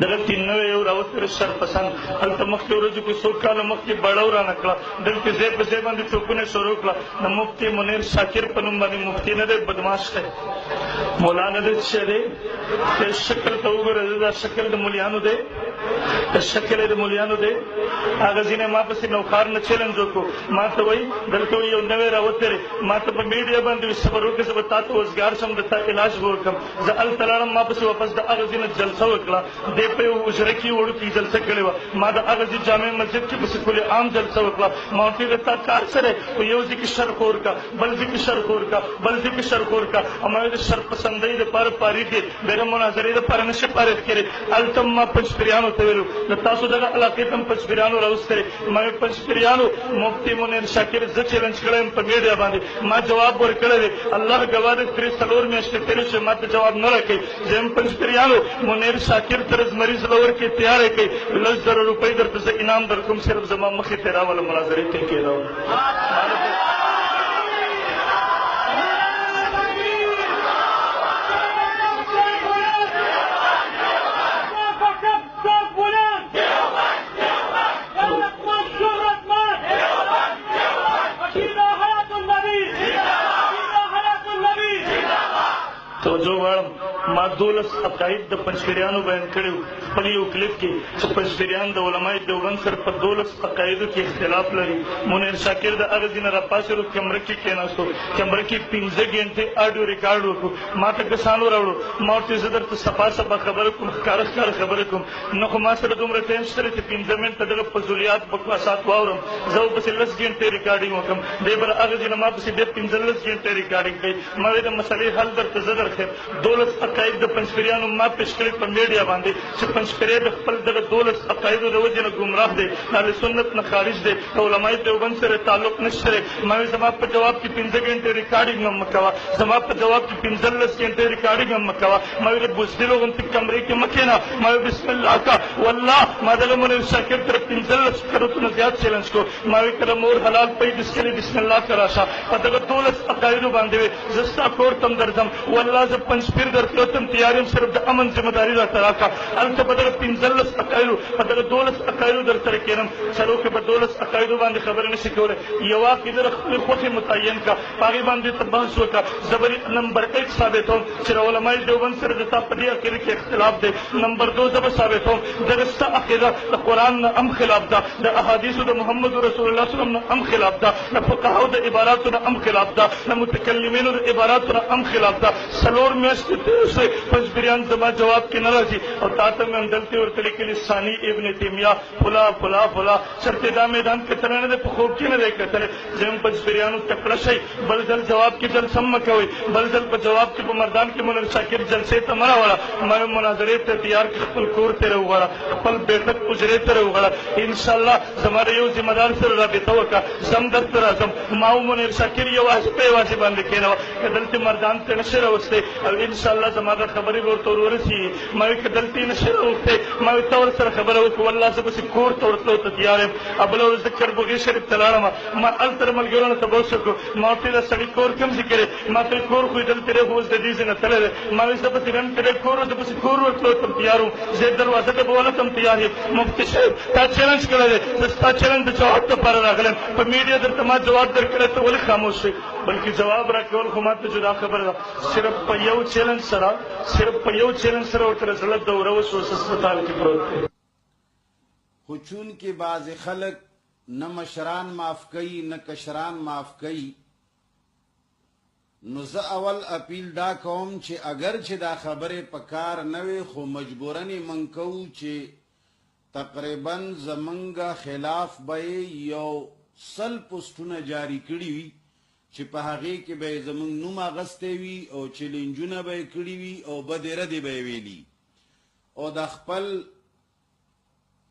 دغه نوې یو راوتلی سرپسند هلته مخکې ورځو کې څو کاله مخکې بړه ورانه کړه دلته ځای په ځای باندې چوکونه شروع کړه د مفتی منیر شاکر په نوم باندې مفتی نه دی بدماش دی مولانا دی څه دی شکل ته وګوره دا شکل د مولیانو دی شکل یې د مولیانو دی هغه ځینې ما پسې نوکار نه چیلنج وکړو ما ته وایي دلته یو نوی راوتلی ما ته په میډیا باندې وایي صبر وکړې زه به تا ته وزګار شم د تا علاج به وکړم زه هلته لاړم ما پسې واپس د هغه ځای نه جلسه وکړه دی په یو حجره کې وړوکې جلسه کړې وه ما د هغه ځای جامع مسجد کې پسې کلي عام جلسه وکړه ما ورته ویل تا کار څه دی په یو ځای کې شر خور کا بل ځای کې شر خور کا بل ځای کې شر خور کا ما د شرپسندۍ دپاره پارې دی بغیر مناظرې دپاره نه شي پارې کړې هلته ما پنجپیریانو ته ویلو د تاسو دغه علاقې ته هم پنجپیریانو راوستلې ما ویل پنجپیریانو مفتی منیر شاکر زه چیلنج کړی یم په میډیا باندې ما جواب ورکړی دی الله ګواه دی 3-4 میاشتې تېرې شوې ما ته جواب نه راکوي زه یم پنجپیریانو منیر شاکر طرز مریض له ورکې تیاری کوي 10,000 روپۍ درته زه انعام در کوم صرف زما مخې ته راوله مناظرې ته یې کېنوم توجه غواړم ما 12 عقاید د پنجپیریانو بیان کړي وو خپل یو کلیپ کې چې پنجپیریان د علمای دیوبند سره په 12 عقایدو کې اختلاف لري منیر شاکر د هغه ځای نه راپاڅېدو کیمره کې کېناستو کیمره کې 15 غنټې اډیو ریکارډ وکړو ما ته کسانو راوړو ما ورته زه درته صفا صفا خبره کوم ښکاره ښکاره خبره کوم نو خو ما سره دومره ټایم شته چې 15 منټه دغه فضولیات بکواسات واورم زه به پسې 10 غنټې ریکارډینګ وکړم دی به د هغه ځای نه ما پسې بیا 15 غنټې ریکارډینګ کوي ما وایي د مسلې حل درته زه درښیم 12 عقاید د پنجپیریانو ما پیش کړي په میډیا باندې چې پنجپیری د خپل دغه 12 عقایدو د وجې نه ګمراه دی اهل سنت نه خارج دی د علمای دیوبند سره تعلق نشته دی ما وایي زما په جواب کې 15 غنټې ریکارډینګ هم مه کوه زما په جواب کې 15 غنټې ریکارډینګ هم مه کوه ما وایي د بزدلو غوندې کمرې کې مه کښېنه ما وایي بسم الله کا والله ما دغه منیر شاکر تر 15 کروڑو نه زیات چیلنج کو ما وایي کله مور حلال پی دسکلې بسم الله کا راشه په دغه 12 عقایدو باندې وایي زه ستا کور ته هم درځم والله زه پنجپیر درتلو ته هم تیار یم صرف د امن ذمه داري راته راکړه هلته په دغه 15 عقایدو په دغه 12 عقایدو در سره کښېنم څلو کې په 12 عقایدو باندې خبرې نه شي کولی یوه عقیده د خپلې خوښې متعین کړه په هغې باندې ته بحث وکړه زه به نمبر 1 ثابتوم چې د علمای دیوبند سره د تا په دې عقیده کې اختلاف دی نمبر 2 زه به ثابتوم دغه ستا عقیده د قرآن نه هم خلاف ده د احادیثو د محمد رسول الله صلی الله علیه وسلم نه هم خلاف ده د فقهاو د عباراتو نه هم خلاف ده د متکلمینو د عباراتو نه هم خلاف ده 4 میاشتې تېرې شوې پنجپیریان زما جواب کې نه راځي او تا ته مې همدلته ورته لیکلي ثاني ابن تیمیه فلا فلا فلا چېرته دا میدان کتلی نه دی په خوب کې نه دی کتلی زه یم پنجپیریانو تکړه شئ بل ځل جواب کې جلسه مه کوئ بل ځل په جواب کې په مردان کې منیر شاکر جلسې ته مه راوړه ما یم مناظرې ته تیار کړه خپل کور ته راوغواړه خپل بیټک حجرې ته راوغواړه انشاءالله زما د یو ذمه دار سره رابطه وکړه زه هم درته راځم ما و منیر شاکر یوازې په یوازې باندې کښېنوه که دلته مردان ته نه شي راوستی او انشاءالله زما د خبرې به ورته ورسېږي ما وایي که دلته یې نه شي راوستی ما وایي ته ورسره خبره وکړو والله زه پسې کور ته ورتلو ته تیار یم او بله ورځ د کربوغې شریف ته لاړم ما هلته د ملګرو نه تپوس وکړو ما ورته دا سړي کور کوم ځای کې دی ما ته کور خو یې دلته دی خو اوس د دې ځای نه تللی دی ما وایي زه پسې نن کلی کور و زه پسې کور ورتلو ته تیار وم زه دروازه ته به ونه تم تیار یم مفتي صاحب تا چیلنج کړی دی زه ستا چیلنج د جواب دپاره راغلی یم په میډیا درته ما جواب درکړی ته ولې خاموش شوې بلکې جواب راکول خو ما ته جدا خبره ده صرف په یو چیلنج سره ورته زړه دوره وشو هسپتال کې پروت دی خو چونکې بعضې خلک نه مشران معاف کوي نه کشران معاف کوي نو زه اول اپیل دا کوم چې اگر چې دا خبرې په کار نه وي خو مجبورن یې موږ کوو چې تقریبا زمونږ خلاف به یو 100 پوسټونه جاری کړي وي چې په هغې کې به یې زمونږ نوم اغستی وي او چیلنجونه به یې کړي وي او بدې ردې به یې ویلي او د خپل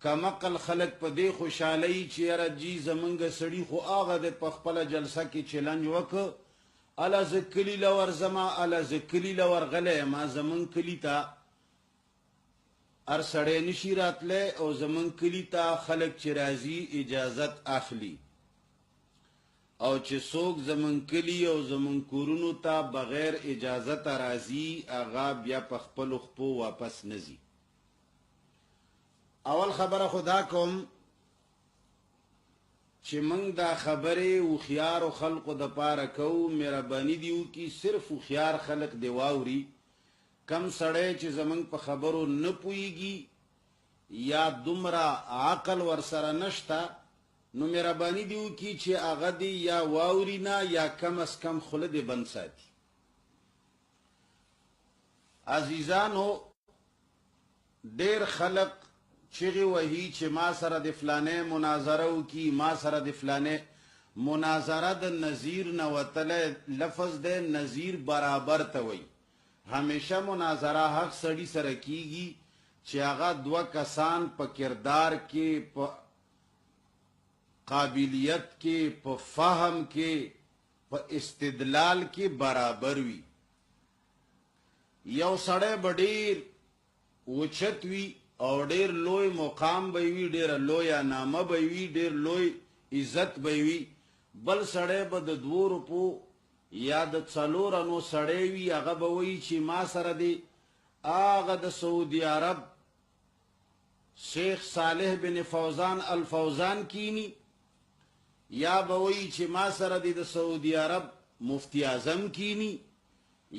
کمقل خلک په دې خوشحالۍ چې یاره جي زمونږ سړي خو هغه د په خپله جلسه کې چیلنج وکړه اله زه کلي له ورځمه اله زه کلي له ورغلی یم زمونږ کلي ته هر سړی نشي راتلی او زمونږ کلي ته خلک چې راځي اجازت اخلي او چې څوک زمونږ کلي او زمونږ کورونو ته بغیر اجازته راځي هغه بیا په خپلو خپو واپس نه ځي اول خبره خدا کوم چې موږ دا خبرې هوښیارو خلقو دپاره کوو مهرباني دې وکړي صرف هوښیار خلق دې واوري کم سړی چې زموږ په خبرو نه پوهېږي یا دومره عقل ورسره نشته نو مهرباني دې وکړي چې هغه دې یا واوري نه یا کم از کم خوله دې بند ساتي. عزیزانو ډېر خلق چغې وهي چې ما سره د فلانې مناظره وکړي ما سره د فلانې مناظره د نظیر نه وتلی لفظ دی نظیر برابر ته وایي. همیشه مناظره هغه سړي سره کیږي چې هغه دوه کسان په کردار کې په قابلیت کې په فهم کې په استدلال کې برابر وي. یو سړی به ډېر اوچت وي او ډېر لوی مقام به وي ډېره لویه نامه به وي ډېر لوی عزت به وي بل سړی به د 2 روپو یا د 4 انو سړی وي هغه به وایي چې ما سره دی هغه د سعودي عرب شیخ صالح بن فوزان الفوزان کینی یا به وایي چې ما سره دی د سعودي عرب مفتی اعظم کینی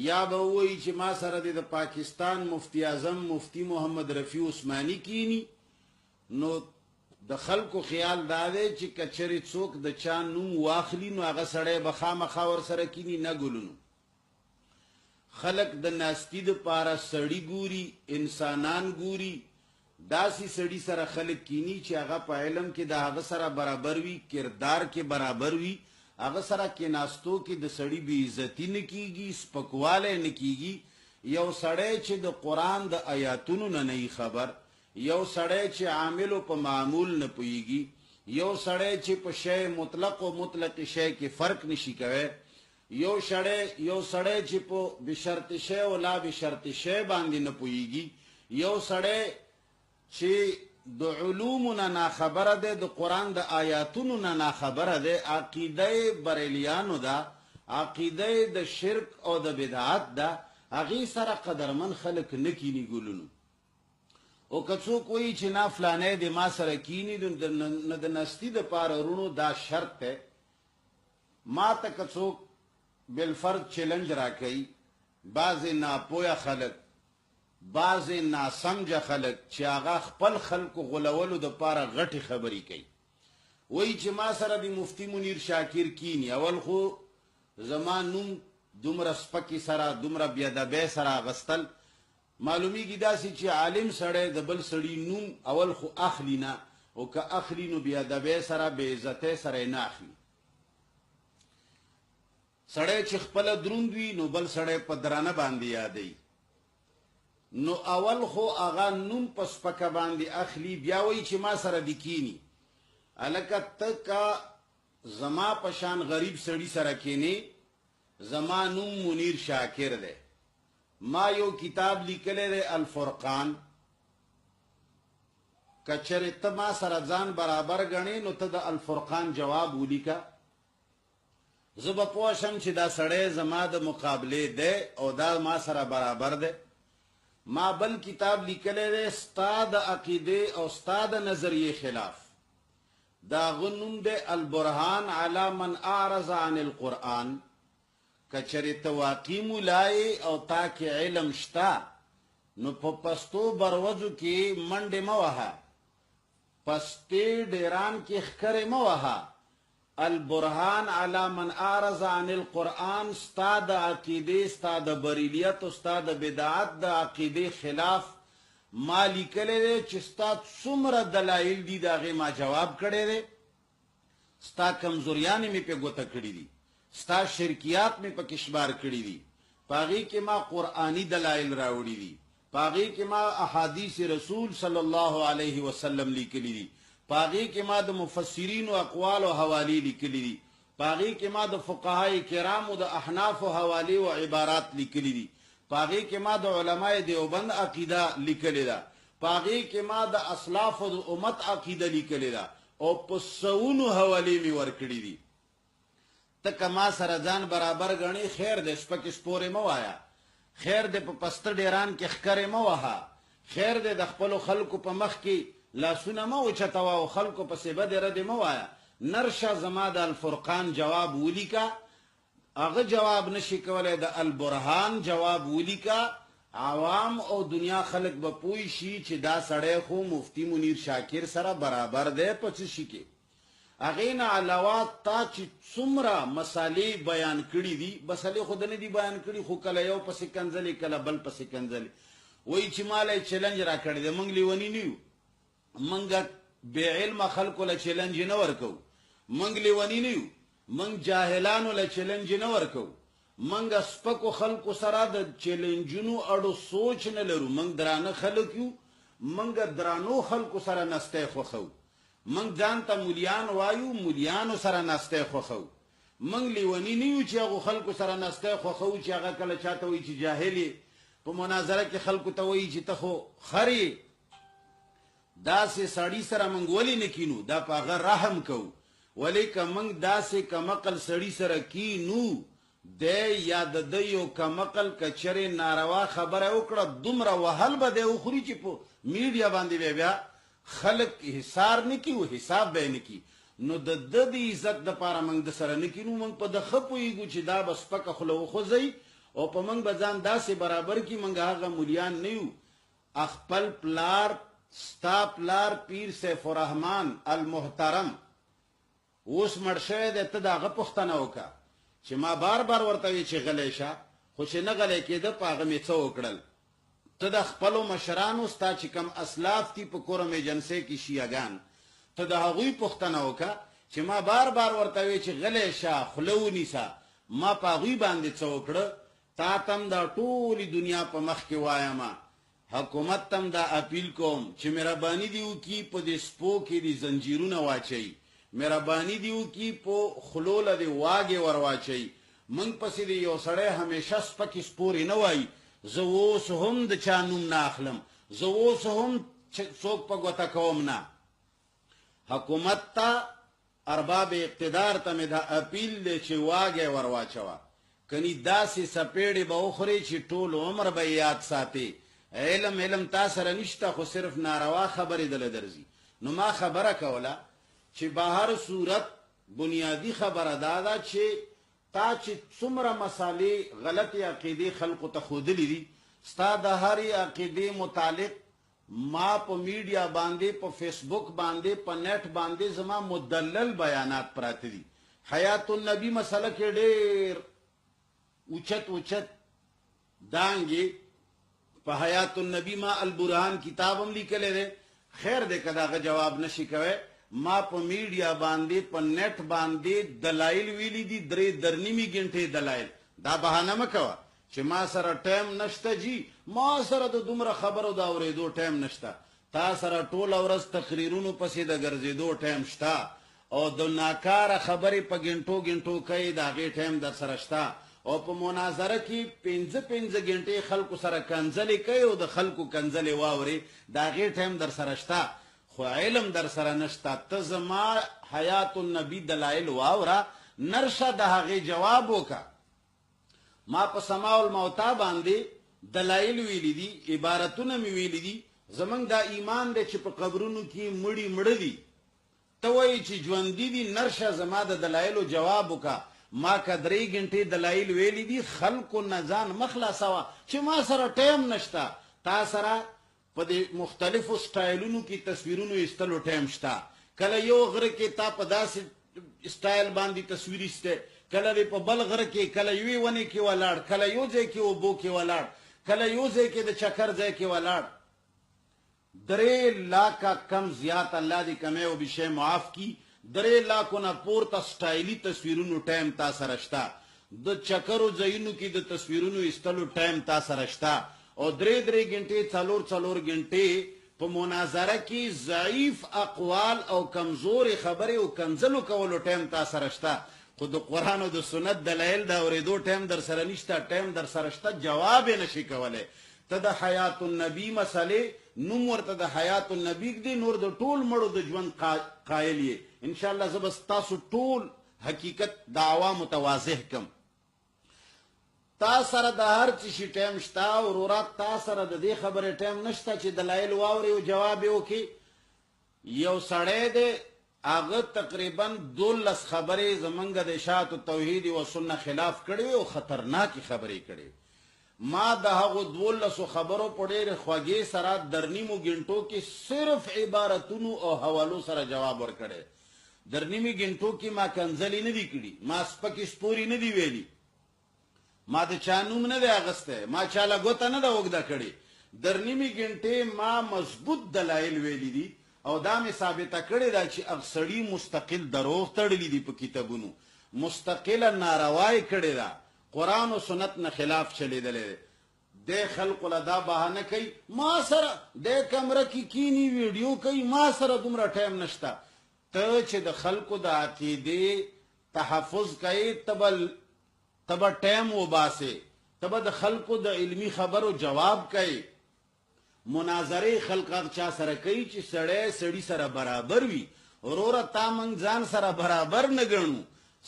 یا به وایي چې ما سره دی د پاکستان مفتی اعظم مفتی محمد رفیع عثماني کینی. نو د خلکو خیال دا دی چې کچرې څوک د چا نوم واخلي نو هغه سړی به خامخا ورسره کینی نه ګلونو. خلق د ناستي دپاره سړي ګوري انسانان ګوري داسې سړي سره خلق کینی چې هغه په علم کې د هغه سره برابر وي کردار کې برابر وي هغه سره کېناستو کې د سړي بې عزتي نه کېږي سپکوالی نه کېږي. یو سړی چې د قرآن د آیاتونو نه نه خبر یو سړی چې عاملو په معمول نه پوهېږي یو سړی چې په شی مطلق و مطلق شی کې فرق نشي کوی یو سړی چې په بشرط شی او لا بشرط شی باندې نه پوهېږي یو سړی چې د علومو نه ناخبره دی د قرآن د آیاتونو نه ناخبره دی عقیده بریلیانو ده عقیده د شرک او د بدعت ده هغې سره قدرمن خلک نه کیني ګلونو. او که څوک وایي چې نه فلانی د ما سره کیني نو د نستي دپاره رونو دا شرط دی. ما ته که څوک بالفرض چیلنج راکوي بعضې ناپویه خلک بعضې ناسمجه خلک چې هغه خپل خلکو غولولو دپاره غټې خبرې کوي وایي چې ما سره د مفتی منیر شاکر کینی اول خو زما نوم دومره سپکې سره دومره بېادبۍ سره اغوستل معلومیږي داسې چې عالم سړی د بل سړي نوم اول خو اخلي نه او که اخلي نو بېادبۍ سره بېعزتۍ سره یې نه اخلي. سړی چې خپله دروند وي نو بل سړی په درانه باندې یادوي نو اول خو هغه نوم په سپکه باندې اخلي بیا وایي چې ما سره دې کیني. هلکه ته که زما په شان غریب سړي سره کینې زما نوم منیر شاکر دی ما یو کتاب لیکلی دی الفرقان که چېرې ته ما سره ځان برابر ګڼې نو ته د الفرقان جواب ولیکه زه به پوه شم چې دا سړی زما د مقابلې دی او دا ما سره برابر دی. ما بل کتاب لیکلی دی ستا د عقیدې او ستا د نظریې خلاف دا هغه نوم دی البرهان علی من اعرض عن القرآن. که چېرې ته واقعي مولایې او تا کې علم شته نو په پښتو بروزو کې منډې مه وهه پستې ډیران کې ښکرې مه وهه. البرهان علی من اعرض عن القرآن ستا د عقیدې ستا د بریلیت او ستا د بدعت د عقیدې خلاف ما لیکلی دی چې ستا څومره دلایل دي د هغې ما جواب کړی دی ستا کمزوریانې مې پې ګوته کړي دي ستا شرکیات مې پکې شمار کړي دي په هغې کې ما قرآني دلایل راوړي دي په هغې کې ما احادیث رسول صلی الله علیه وسلم لیکلي دي په هغې کې ما د مفسرینو اقوال او حوالې لیکلي دي په هغې کې ما د فقهای کرامو د احنافو حوالې او عبارات لیکلي دي په هغې کې ما د علماء دیوبند عقیده لیکلې ده په هغې کې ما د اسلافو د امت عقیده لیکلې ده او په سوونو حوالې مې ورکړي دي. ته که ما سره ځان برابر ګڼې خیر دی سپکې سپورې مه وایه خیر دی په پسته ډیران کې ښکرې مه وهه خیر دی د خپلو خلکو په مخ کې لاسونه مه اوچتوه او خلکو پسې بدې ردې مه وایه. نرشه زما د الفرقان جواب ولیکه، هغه جواب نشي کولی، د البرهان جواب ولیکه. عوام او دنیا خلق به پوه شي چې دا سړی خو مفتی منیر شاکر سره برابر دی په څه شي کې. هغې نه علاوه تا چې څومره مسالې بیان کړي دي، مسالې خو نه دي بیان کړي، خو کله یو پسې کنځلې کله بل پسې کنځلې. وایي چې مالی چیلنج را کړی دی، موږ لیوني نه یو، موږ بې علمه خلکو له چیلنج نه ورکوو، موږ لیوني نه یو، موږ جاهلانو له چیلنج نه ورکوو، موږ سپکو خلکو سره د چیلنجونو اړو سوچ نه لرو، موږ درانه خلک یو، موږ درانو خلکو سره نستی خوښو، موږ ځان ته مولیان وایو، مولیانو سره نستی خوښو، موږ لیوني نه یو چې هغو خلکو سره نستی خوښو چې هغه کله چاته وایي چې جاهل یې، په مناظره کې خلکو ته وایي چې ته خو خر یې. داسې سړي سره موږ ولې نه کینو؟ دا په هغه رحم کوو. ولې که موږ داسې کمقل سړي سره کینو، دی یا د ده یو کمقل که چرې ناروا خبره وکړه، دومره وهل به دی وخوري چې په میډیا باندې بیا خلک حسار نه کي او حساب به یې نه کي. نو د ده د عزت دپاره موږ د سره نه کینو، موږ په ده ښه پوهېږو چې دا به سپکه خوله وخوځوي او په موږ به ځان داسې برابر کي. موږ هغه مولیان نه یو. خپل پلار، ستا پلار پیر سیف الرحمن المحترم اوس مړ شوی دی، ته د هغه پوښتنه وکړه چې ما بار بار ورته وی چې غلی شه، خو چې نه غلی کېده په هغه مې څه وکړل. ته د خپلو مشرانو ستا چې کم اسلاف دي په کورم ایجنسۍ کې شیعګان، ته د هغوی پوښتنه وکړه چې ما بار بار ورته وی چې غلی شه، خوله ونیسه، ما په هغوی باندې څه وکړه. تا تم دا ټولې دنیا په مخ کې وایم، حکومت تم دا اپیل کوم چې مهرباني دې وکړي په دې سپو کې دې زنجیرونه واچوي، مهرباني دې وکړي په خولو له دې واګې ور واچوي. موږ پسې دې یو سړی همیشه سپکې سپورې نه وایي. زه اوس هم د چا نوم نه اخلم، زه اوس هم څوک په ګوته کوم نه. حکومت ته، ارباب اقتدار ته مې دا اپیل دی چې واګې ور واچوه، کني داسې سپېړې به وخورې چې ټول عمر به یاد ساتي. علم تا سره نشته، خو صرف ناروا خبرې دله درځي. نو ما خبره کوله چې به هر صورت بنیادی خبره دا ده چې تا چې څومره مسالې غلطې عقیدې خلقو ته ښودلې دي، ستا د هرې عقیدې متعلق ما په میډیا باندې، په فیسبوک باندې، په نیټ باندې زما مدلل بیانات پراته دي. حیات النبی مسله کې ډېر اوچت دانګې په حیات النبی ما البرهان کتاب هم لیکلی دی. خیر دی که د هغه جواب نشي کوی، ما په میډیا باندې په نیټ باندې دلایل ویلي دي، 3.5 غنټې دلایل. دا بهانه مه کوه چې ما سره ټایم نشته. جی ما سره د دومره خبرو د اورېدو ټایم نشته، تا سره ټوله ورځ تقریرونو پسې د ګرځېدو ټایم شته، او د ناکاره خبرې په ګنټو کوي، د هغې ټایم در سره شته. او په مناظره کې 5 غنټې خلکو سره کنځلې کوي او د خلکو کنځلې واوري، د هغې ټایم در سره شته، خو علم در سره نشته. ته زما حیات النبی دلایل واوره، نرشه د هغې جواب وکړه. ما په سماع الموتا باندې دلایل ویلي دي، عبارتونه مې ویلي دي. زمونږ دا ایمان دی چې په قبرونو کې مړه دي، ته وایي چې ژوندي دي. نرشه زما د دلایلو جواب وکړه. ما که 3 غنټې دلایل ویلي دي، خلکو نه ځان مه خلاصوه چې ما سره ټایم نشته. تا سره په دې مختلفو سټایلونو کې تصویرونو ایستلو ټایم شته. کله یو غره کې تا په داسې سټایل باندې تصویر ایسته، کله دې په بل غره کې، کله یوې ونې کې ولاړ، کله یو ځای کې اوبو کې ولاړ، کله یو ځای کې د چکر ځای کې ولاړ. 3 لاکه کم زیات، الله دې کمی او بشی معاف کی، 3 لاکو نه پورته سټایلي تصویرونو ټایم تا سره شته. د چکرو ځایونو کې د تصویرونو ایستلو ټایم تا سره شته. او 3 غنټې 4 غنټې په مناظره کې ضعیف اقوال او کمزورې خبرې او کنځلو کولو ټایم تا سره شته. خو د قرآن او د سنت دلایل د اورېدو ټایم در سره نشته، ټایم در سره شته، جواب یې نشي کولی. ته د حیات النبی مسلې نوم ورته د حیات النبی ږدي، نور د ټول مړو د ژوند قایل یې. انشاءالله زه به ستاسو ټول حقیقت د عوامو ته واضح کم. تا سره د هر څه شي ټایم شته، وروره تا سره د دې خبرې ټایم نشته چې دلایل واورې او جواب یې وکړي. یو سړی دی هغه تقریبا 12 خبرې زمونږ د اشاعت توحید و سنت خلاف کړي او خطرناکې خبرې کړي. ما د هغو 12 خبرو په ډېرې خوږې سره در نیمو ګنټو کې صرف عبارتونو او حوالو سره جواب ورکړی. در نیمې ګنټو کې ما کنځلې نه دي کړي، ما سپکې سپورې نه دي ویلي، ما د چا نوم نه دی اخیستی، ما چاله ګوته نه ده اوږده کړې. در نیمې ګنټې ما مضبوط دلایل ویلي دي او دا مې ثابته کړې ده چې هغه سړي مستقل دروغ تړلي دي په کتابونو، مستقله ناروای کړې ده، قرآن و سنت نه خلاف چلیدلی دی. دی خلقو له دا بهانه کوي ما سره دی کمره کې کینی ویډیو کوي، ما سره دومره ټایم نشته. ته چې د خلقو د عقیدې تحفظ کوي ته به ټایم وباسې، ته به د خلقو د علمي خبرو جواب کوي. مناظرې خلق هغه چا سره کوي چې سړی سړي سره برابر وي. وروره تا موږ ځان سره برابر نه ګڼو،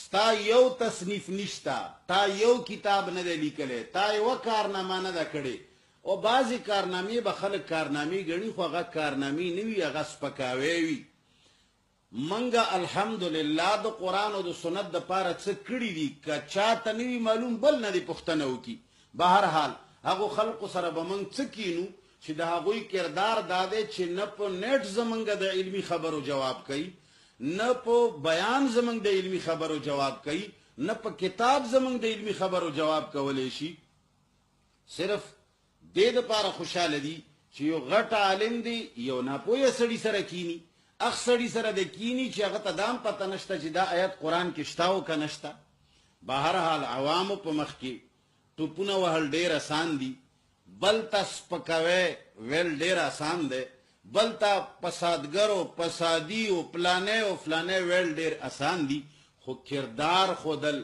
ستا یو تصنیف نشته، تا یو کتاب نه دی لیکلی، تا یوه کارنامه نه ده کړې. او بعضې کارنامې به خلک کارنامې ګڼي خو هغه کارنامې نه وي، هغه سپکاوی وي. منګه الحمدلله د قرآن او د سنت دپاره څه کړي دي، که چاته نه وي معلوم بل نه دې پوښتنه وکړي. بهرحال هغو خلقو سره به موږ څه کینو چې د هغوی کردار دا دی چې نه په نیټ زمونږ د علمي خبرو جواب کوي، نه په بیان زمونږ د علمي خبرو جواب کوي، نه په کتاب زمونږ د علمي خبرو جواب کولی شي. صرف دې دپاره خوشحاله دي چې یو غټ عالم دی یو ناپوهه سړي سره کینی، اخ سړي سره د کینی چې هغه ته دام پته نشته چې دا آیت قرآن کې شته او که نشته. بهرحال عوامو په مخ کې ټوپونه وهل ډېر اسان دي، بل ته سپکوی ویل ډېر آسان دی، بل ته فسادګر او فسادي او پلانې او فلانې ویل ډېر آسان دي، خو کردار خودل.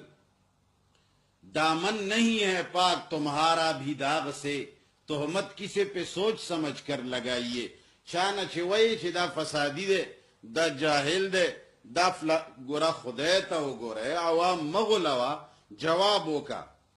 دامن نہیں ہے پاک تمہارا بھی داغ سے، تہمت کسی پہ سوچ سمجھ کر لگائیے. چانه چې وایي چې دا فسادي دی، دا جاهل دی، دا ګوره خدای ته وګوره، عوام مه غولوه، جواب وکړه.